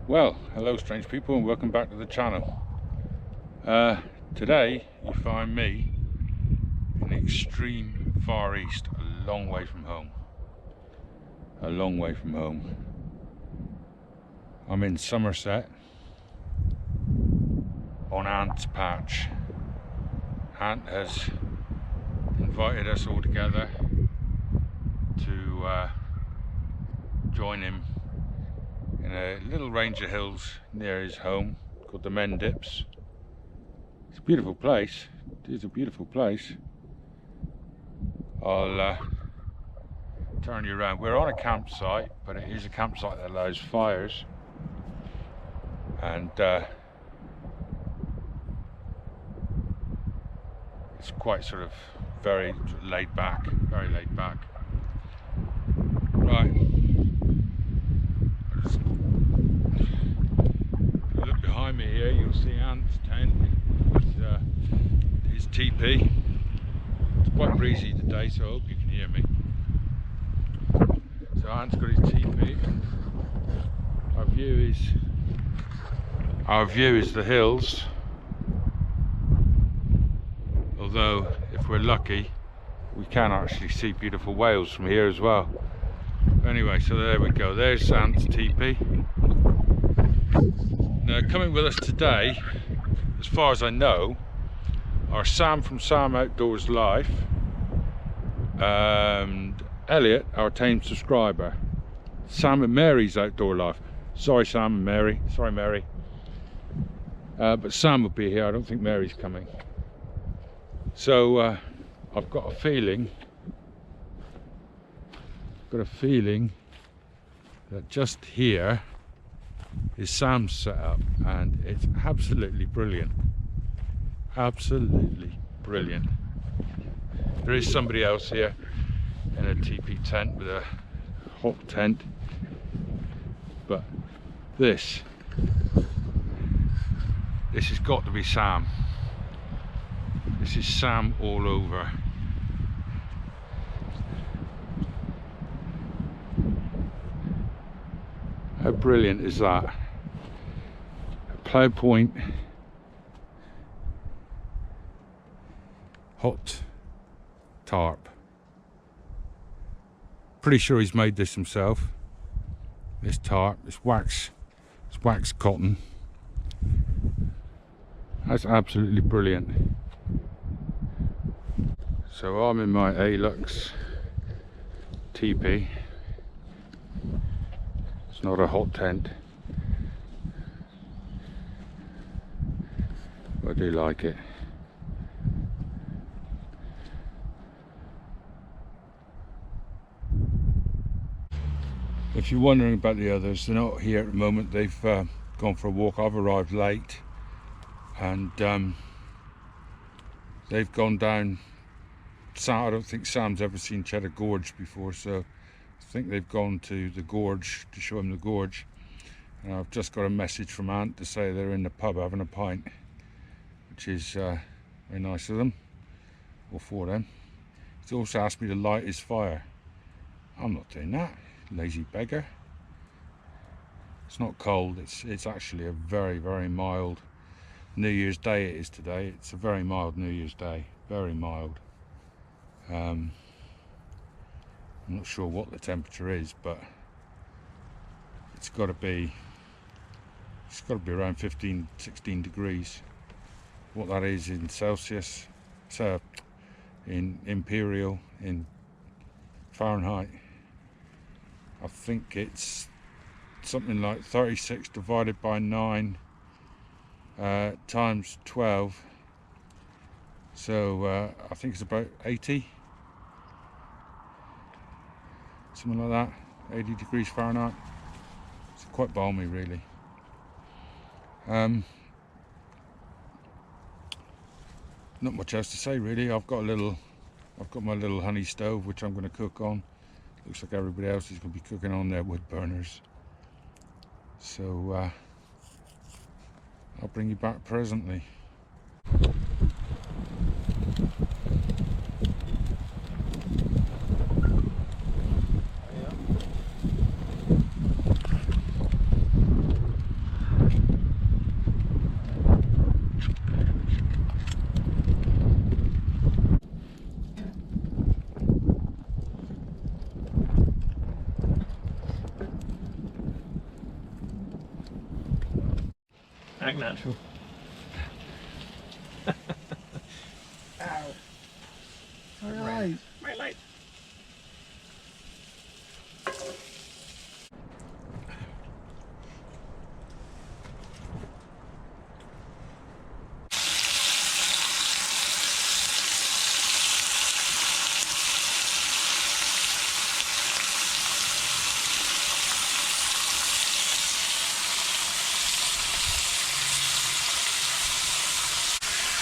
Well, hello strange people and welcome back to the channel. Today you find me in the extreme far east, a long way from home. A long way from home. I'm in Somerset on Ant's patch. Ant has invited us all together to join him in a little range of hills near his home called the Mendips. It's a beautiful place. It is a beautiful place. I'll turn you around. We're on a campsite, but it is a campsite that allows fires, and it's quite sort of very laid back, very laid back. Right. Look behind me here, you'll see Ant's tent, his teepee. It's quite breezy today, so I hope you can hear me. So Ant's got his teepee. Our view is the hills. Although, if we're lucky, we can actually see beautiful Wales from here as well. Anyway, so there we go. There's Ant's teepee. Now, coming with us today, as far as I know, are Sam from Sam Outdoors Life and Elliot, our tame subscriber. Sam and Mary's Outdoor Life. Sorry Sam and Mary, sorry Mary. But Sam will be here, I don't think Mary's coming. So I've got a feeling that just here is Sam's setup, and it's absolutely brilliant. Absolutely brilliant. There is somebody else here in a teepee tent with a hot tent, but this has got to be Sam. This is Sam all over. How brilliant is that? A plough point, hot tarp. Pretty sure he's made this himself. This tarp, it's wax cotton. That's absolutely brilliant. So I'm in my Alux teepee. It's not a hot tent. I do like it. If you're wondering about the others, they're not here at the moment. They've gone for a walk. I've arrived late, and they've gone down. I don't think Sam's ever seen Cheddar Gorge before, so I think they've gone to the gorge to show him the gorge. And I've just got a message from Ant to say they're in the pub having a pint, which is very nice of them, or for them. He's also asked me to light his fire. I'm not doing that, lazy beggar. It's not cold, it's actually a very, very mild New Year's Day it is today. It's a very mild New Year's Day, very mild. I'm not sure what the temperature is, but it's got to be around 15, 16 degrees. What that is in Celsius, so in imperial, in Fahrenheit, I think it's something like 36 divided by 9 times 12, so I think it's about 80, something like that, 80 degrees Fahrenheit. It's quite balmy really. Not much else to say really. I've got my little honey stove which I'm going to cook on. Looks like everybody else is going to be cooking on their wood burners. So I'll bring you back presently. Act natural. Ow. Alright. My light.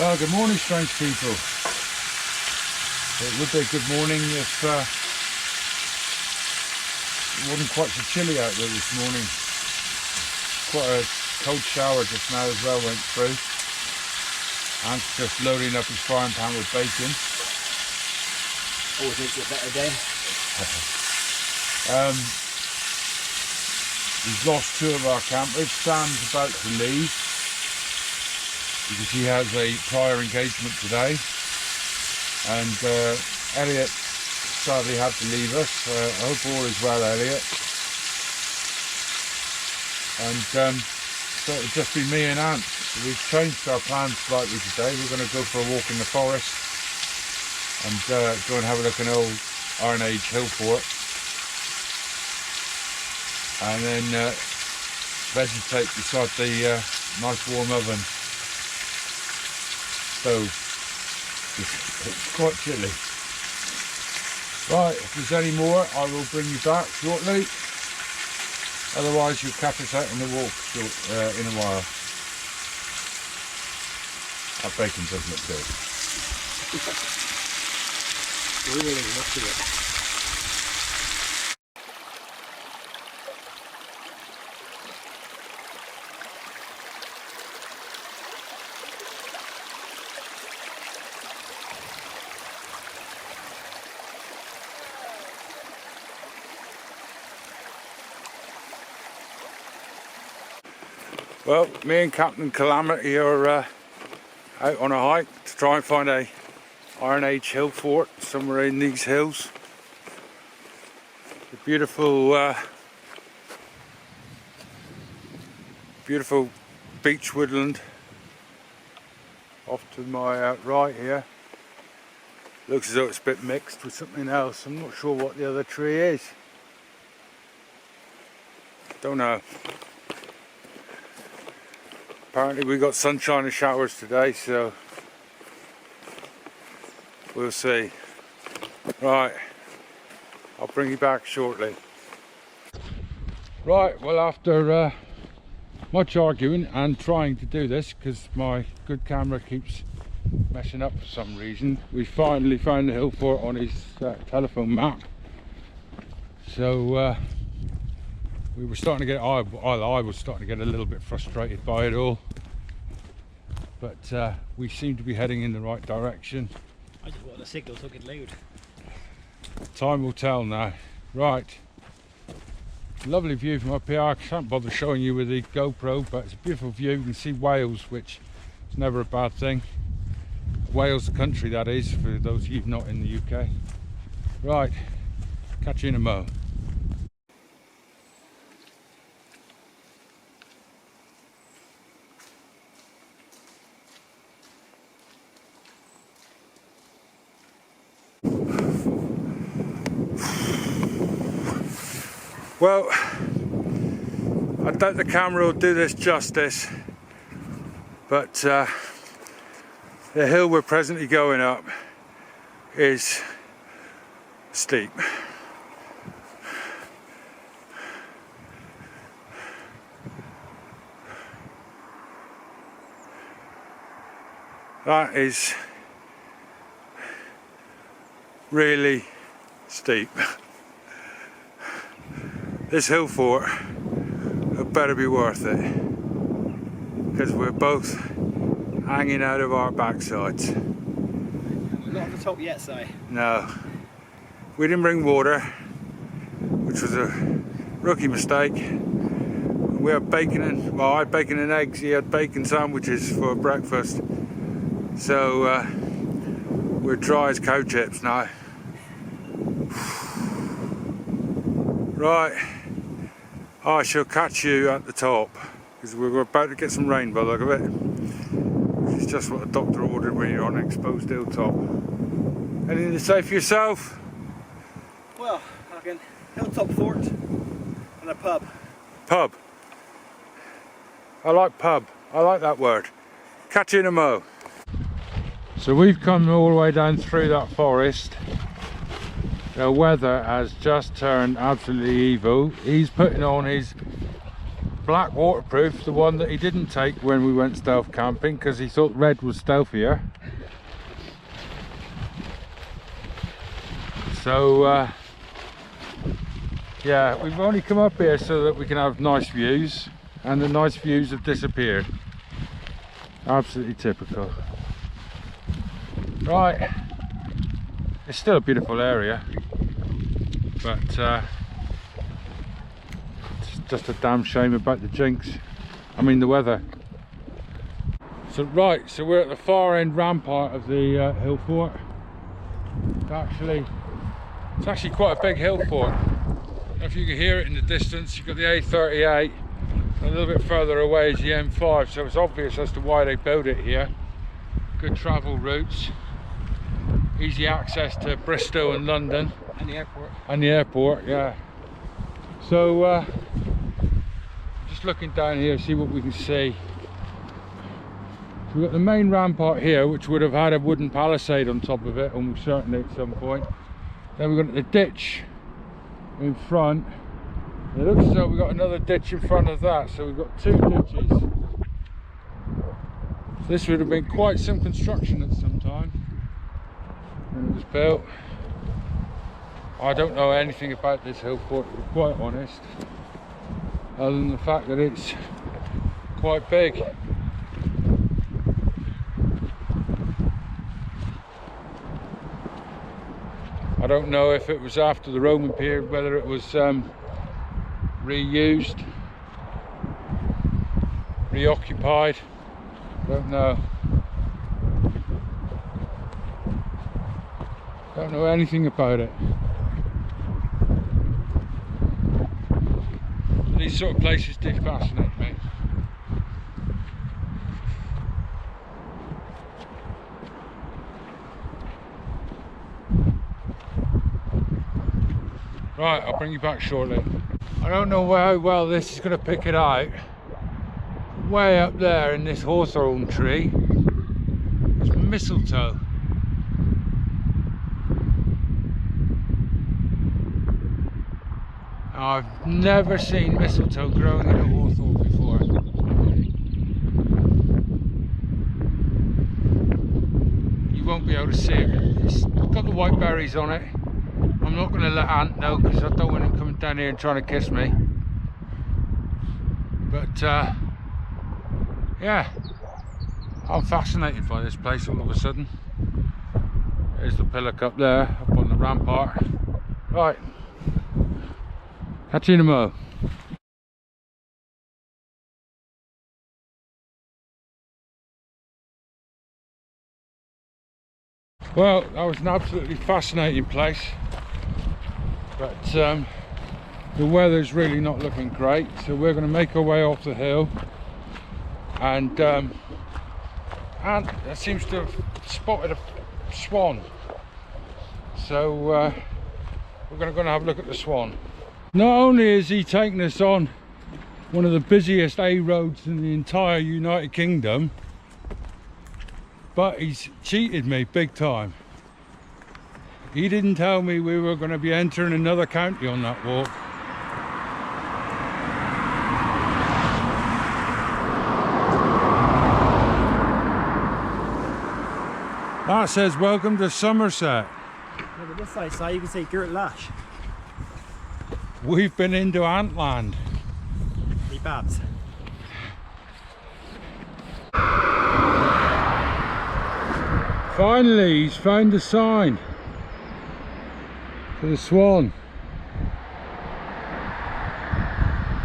Well, good morning, strange people. It would be a good morning if it wasn't quite so chilly out there this morning. Quite a cold shower just now as well went through. Ant's just loading up his frying pan with bacon. Always makes it a better day. We've lost 2 of our campers. Sam's about to leave because he has a prior engagement today, and Elliot sadly had to leave us. I hope all is well, Elliot. And so it'll just be me and Ant. We've changed our plans slightly today. We're going to go for a walk in the forest and go and have a look at an old Iron Age hill fort, and then vegetate beside the nice warm oven stove. It's quite chilly. Right, if there's any more I will bring you back shortly. Otherwise you'll catch us out on the walk in a while. That bacon does look good. Really much of it. Well, me and Captain Calamity are out on a hike to try and find a Iron Age hill fort somewhere in these hills. A beautiful beautiful beech woodland off to my right here. Looks as though it's a bit mixed with something else. I'm not sure what the other tree is. Don't know. Apparently we got sunshine and showers today, so we'll see. Right, I'll bring you back shortly. Right, well, after much arguing and trying to do this because my good camera keeps messing up for some reason, we finally found the hill fort on his telephone map. So we were starting to get, I was starting to get a little bit frustrated by it all, but we seem to be heading in the right direction. I just want the signal so I could load. Time will tell now. Right, lovely view from up here. I can't bother showing you with the GoPro, but it's a beautiful view. You can see Wales, which is never a bad thing. Wales, the country, that is, for those of you not in the UK. Right, catch you in a mo. Well, I doubt the camera will do this justice, but the hill we're presently going up is steep. That is really steep. This hill fort had better be worth it, because we're both hanging out of our backsides. We're not at the top yet, Si. No. We didn't bring water, which was a rookie mistake. We had bacon and, well, I had bacon and eggs, he had bacon sandwiches for breakfast. So we're dry as cow chips now. Right, I shall catch you at the top, because we're about to get some rain by the look of it. Which is just what the doctor ordered when you're on an exposed hilltop. Anything to say for yourself? Well, fucking hilltop fort and a pub. Pub. I like pub. I like that word. Catch you in a mo. So we've come all the way down through that forest. The weather has just turned absolutely evil. He's putting on his black waterproof, the one that he didn't take when we went stealth camping, because he thought red was stealthier. So yeah, we've only come up here so that we can have nice views, and the nice views have disappeared. Absolutely typical. Right, it's still a beautiful area, but it's just a damn shame about the Jinx. I mean the weather. So right, so we're at the far end rampart of the hill fort. It's actually quite a big hill fort. I don't know if you can hear it in the distance. You've got the A38, and a little bit further away is the M5, so it's obvious as to why they built it here. Good travel routes. Easy access to Bristol and London. And the airport. And the airport, yeah. So, just looking down here, see what we can see. So we've got the main rampart here, which would have had a wooden palisade on top of it, almost certainly at some point. Then we've got the ditch in front. It looks as though we've got another ditch in front of that, so we've got two ditches. So this would have been quite some construction at some time when it was built. I don't know anything about this hill fort, to be quite honest, other than the fact that it's quite big. I don't know if it was after the Roman period, whether it was reused, reoccupied, don't know. Don't know anything about it. These sort of places do fascinate me. Right, I'll bring you back shortly. I don't know how well this is going to pick it out. Way up there in this hawthorn tree is mistletoe. I've never seen mistletoe growing in a hawthorn before. You won't be able to see it. It's got the white berries on it. I'm not going to let Ant know, because I don't want him coming down here and trying to kiss me. But yeah, I'm fascinated by this place all of a sudden. There's the pillock up there, up on the rampart. Right, catch you in a mo. Well, that was an absolutely fascinating place, but the weather's really not looking great, so we're going to make our way off the hill, and Ant seems to have spotted a swan, so we're going to have a look at the swan. Not only is he taking us on one of the busiest A roads in the entire United Kingdom, but he's cheated me big time. He didn't tell me we were going to be entering another county on that walk. That says welcome to Somerset. Look at this side, you can see Gert Lash. We've been into Antland. Hey Babs. Finally, he's found the sign for the Swan.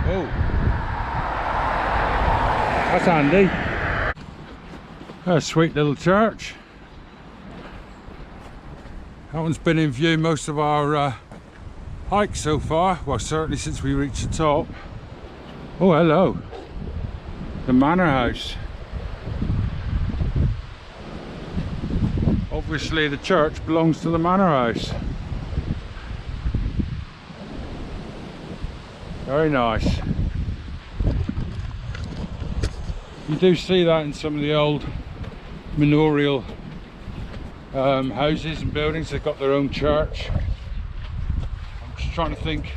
Oh, that's handy. A sweet little church. That one's been in view most of our hike so far, well certainly since we reached the top. Oh hello, the manor house. Obviously the church belongs to the manor house. Very nice. You do see that in some of the old manorial houses and buildings. They've got their own church. I'm just trying to think.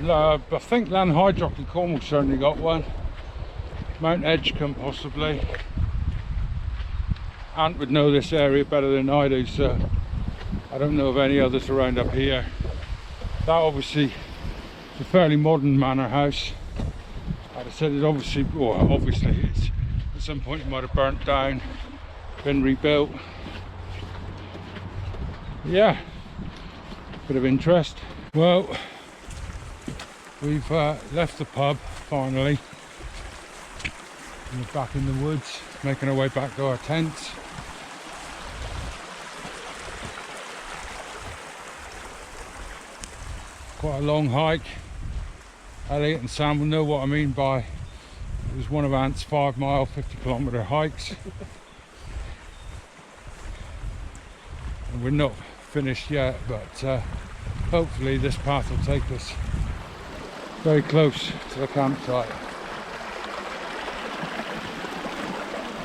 I think Lanhydrock in Cornwall certainly got one. Mount Edgecombe possibly. Ant would know this area better than I do, so I don't know of any others around up here. That obviously is a fairly modern manor house. Like I said, it obviously it's at some point it might have burnt down, been rebuilt. Yeah, bit of interest. Well, we've left the pub finally. We're back in the woods, making our way back to our tents. Quite a long hike. Elliot and Sam will know what I mean by it was one of Ant's 5 mile, 50-kilometre hikes. And we're not finished yet, but hopefully this path will take us very close to the campsite.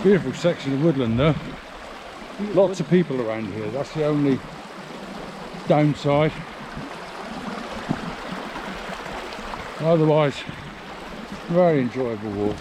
Beautiful section of woodland though. Lots of people around here, that's the only downside. Otherwise, very enjoyable walk.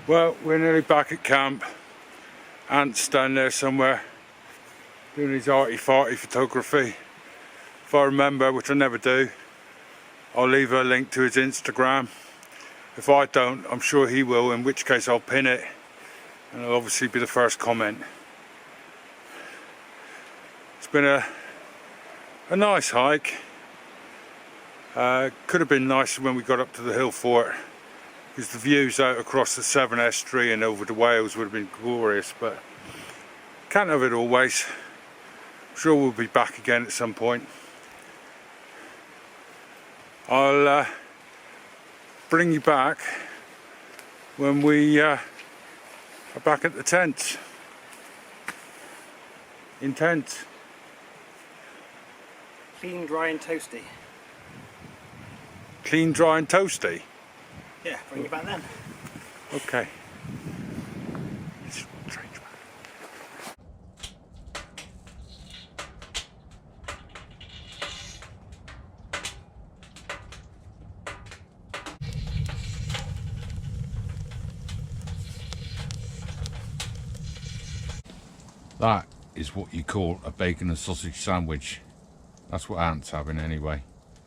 Well, we're nearly back at camp. Ant's down there somewhere doing his arty-farty photography. If I remember, which I never do, I'll leave a link to his Instagram. If I don't, I'm sure he will, in which case I'll pin it and it'll obviously be the first comment. It's been a nice hike. Could have been nicer when we got up to the hill fort, because the views out across the Severn Estuary and over to Wales would have been glorious, but can't have it always. I'm sure we'll be back again at some point. I'll bring you back when we are back at the tent. In tent. Clean, dry and toasty. Clean, dry and toasty? Yeah, bring you back then. Okay. That is what you call a bacon and sausage sandwich. That's what Ant's having anyway.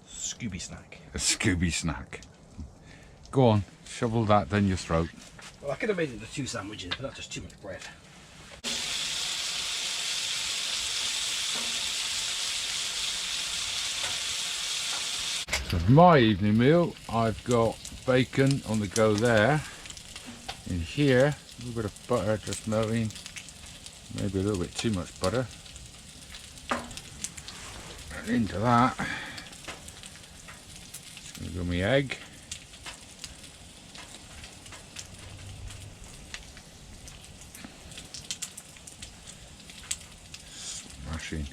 Scooby snack. A Scooby snack. Go on, shovel that down your throat. Well, I could have made it into 2 sandwiches, but that's just too much bread. So for my evening meal, I've got bacon on the go there. In here, A little bit of butter just melting. Maybe a little bit too much butter. And into that, it's going to go my egg. Smashing.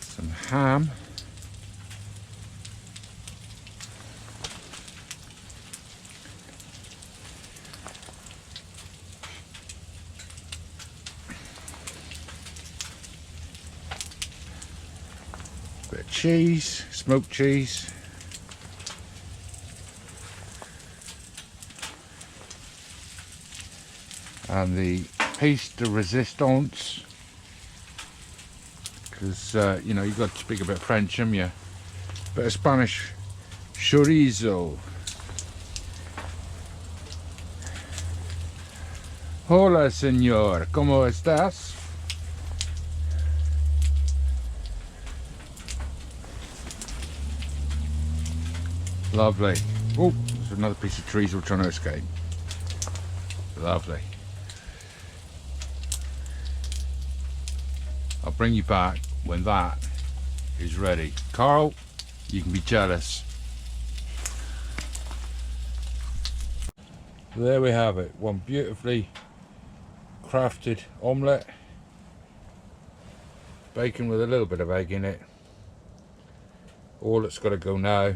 Some ham. Bit of cheese, smoked cheese. And the piece de resistance, because you know, you've got to speak a bit of French, haven't you? Bit of Spanish chorizo. Hola, señor, ¿cómo estás? Lovely. Oh, there's another piece of trees we're trying to escape. Lovely. I'll bring you back when that is ready. Carl, you can be jealous. There we have it. One beautifully crafted omelette. Bacon with a little bit of egg in it. All that's got to go now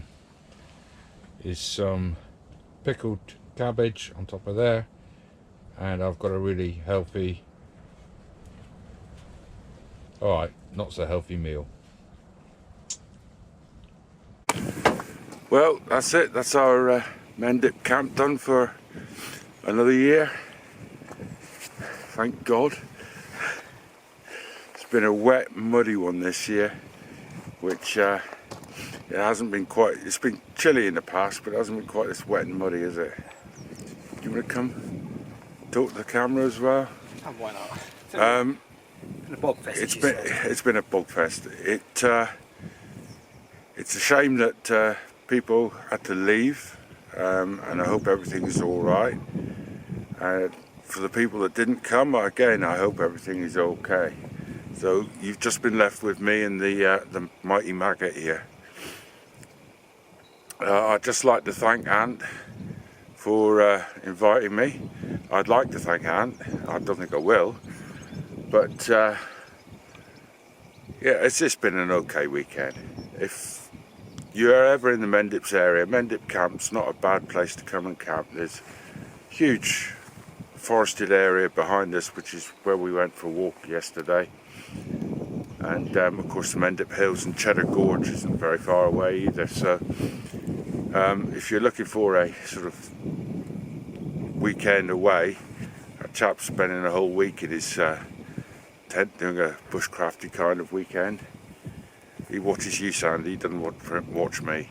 is some pickled cabbage on top of there, and I've got a really healthy, alright, not so healthy meal. Well, that's it. That's our Mendip camp done for another year. Thank God. It's been a wet, muddy one this year, which it hasn't been quite, it's been chilly in the past, but it hasn't been quite this wet and muddy, is it? Do you want to come talk to the camera as well? And why not? Been a bog fest. It's been a bog fest. It's a shame that people had to leave, and I hope everything's all right. For the people that didn't come, again, I hope everything is okay. So you've just been left with me and the mighty maggot here. I'd just like to thank Ant for inviting me. I'd like to thank Ant. I don't think I will, but yeah, it's just been an okay weekend. If you're ever in the Mendips area, Mendip Camp's not a bad place to come and camp. There's a huge forested area behind us, which is where we went for a walk yesterday. And of course the Mendip Hills and Cheddar Gorge isn't very far away either. So if you're looking for a sort of weekend away, a chap's spending a whole week in his tent doing a bushcrafty kind of weekend. He watches you, Sandy, he doesn't watch me.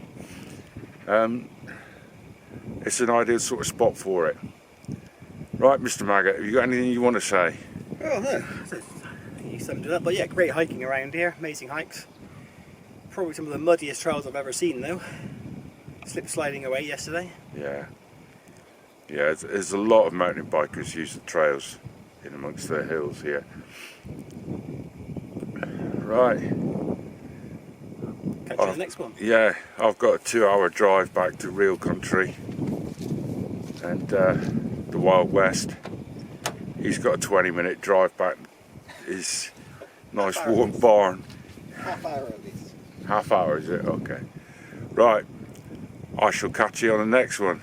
It's an ideal sort of spot for it. Right, Mr. Maggot, have you got anything you want to say? Oh no, you summed it up. But yeah, great hiking around here, amazing hikes. Probably some of the muddiest trails I've ever seen though. Slip sliding away yesterday. Yeah. Yeah, there's a lot of mountain bikers use the trails in amongst the hills here. Right. Catch you in the next one. Yeah, I've got a 2-hour drive back to real country and the Wild West. He's got a 20-minute drive back his nice warm barn. Half hour at least. Half hour, is it? Okay. Right. I shall catch you on the next one.